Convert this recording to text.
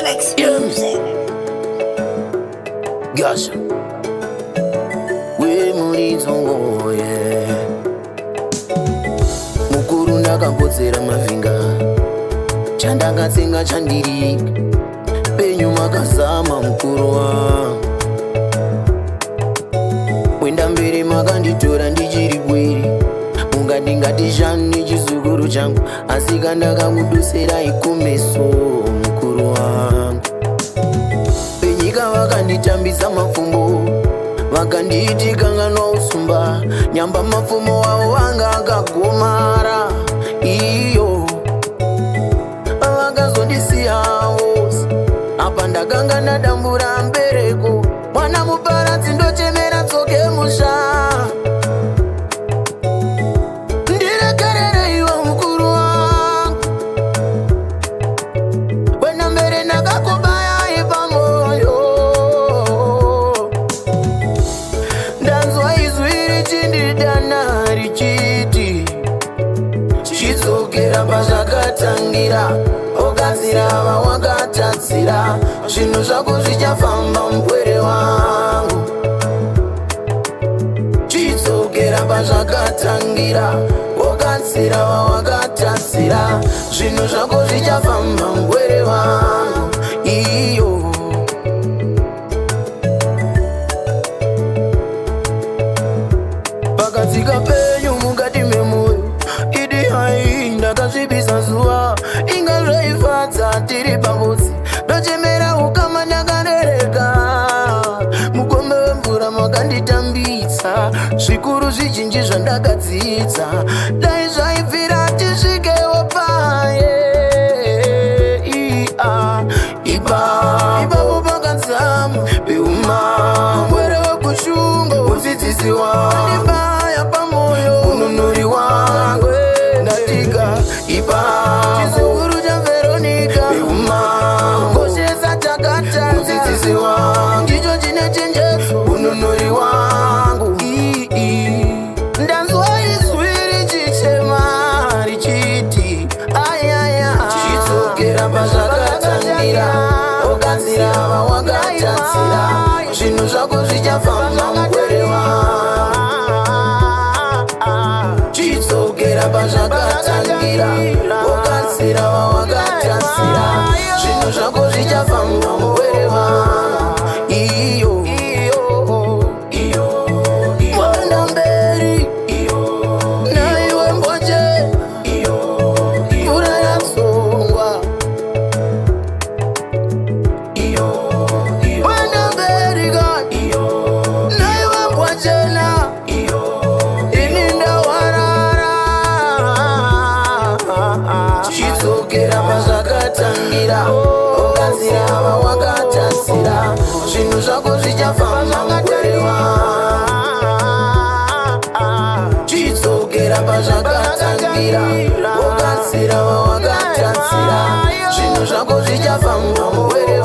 Flex music. Gasha. We muri zongo yeah. Mukuru ndakambodzera mavinga. Chandakatsenga chandiri. Penyu makazama mukuru wangu. Wenda mbere makanditora ndichiri bwiri. Ungati shani chizukuru changu. Asi kandakamudusera ikumeso mukuru wangu. Penyika vakanditambisa mafumbo. Vakanditi kanganwa usumba. Nyamba mafumo wao wanga akagomara. Iyo vakazondisiyawo. Apa ndakanga nadambura mbereko. Mwana muparadzi ndochemera tsoke musha. Ndirekerere iwe mukuru wangu. Wena mbere ndakakubaya ipamoyo. Ndanzwa izwi richindidana richiti chidzokera pazvakatangira. Ogadzira vawakatatsira. Zvinhu zvako zvichafamba mupwere wangu. Chidzokera pazvakatangira. Ogadzira vawakatatsira. Zvinhu zvako zvichafamba mupwere wangu. Iyo pakatsika penyu mukati memoyo. Idi hai ndakazvibisa zuva. Inga zvaifadza tiri pavose. Ndochemera ukama ndakarereka. Mukombe wemvura makanditambisa. Zvikuru zvizhinji zvandakadzidza. Dai zvaibvira tisvikewo paye. Ipapo pakadzama peuma. Mwere wekushunga mudzidzisi wangu. Andibaya pamoyo ununuri wangu. Ndatika ipapo chizukuru cha Veronica. Peuma ngoshesa takata. Mudzidzisi wangu ndicho chine chenjedzo. Ununuri wangu. Ndanzwa izwi richichema richiti ayaya. Chidzokera pazvakatangira. Ogadzira vawakatatsira. Zvinhu zvako zvichafamba mupwere wangu. Chidzokera pazvakatangira. Ogadzira vawakatatsira. Zvinhu zvako zvichafamba mupwere wangu. Iyo wanda mberi. Naiwe mbonje. Mvura yatsongwa. Wanda mberi God. Naiwe mbonjena. Ini ndawarara. Chidzokera pazvakatangira. Ogadzira vawakatatsira. Zvinhu zvako zvichafamba mupwere wangu. Chidzokera pazvakatangira. Ogadzira vawakatatsira. Zvinhu zvako zvichafamba mupwere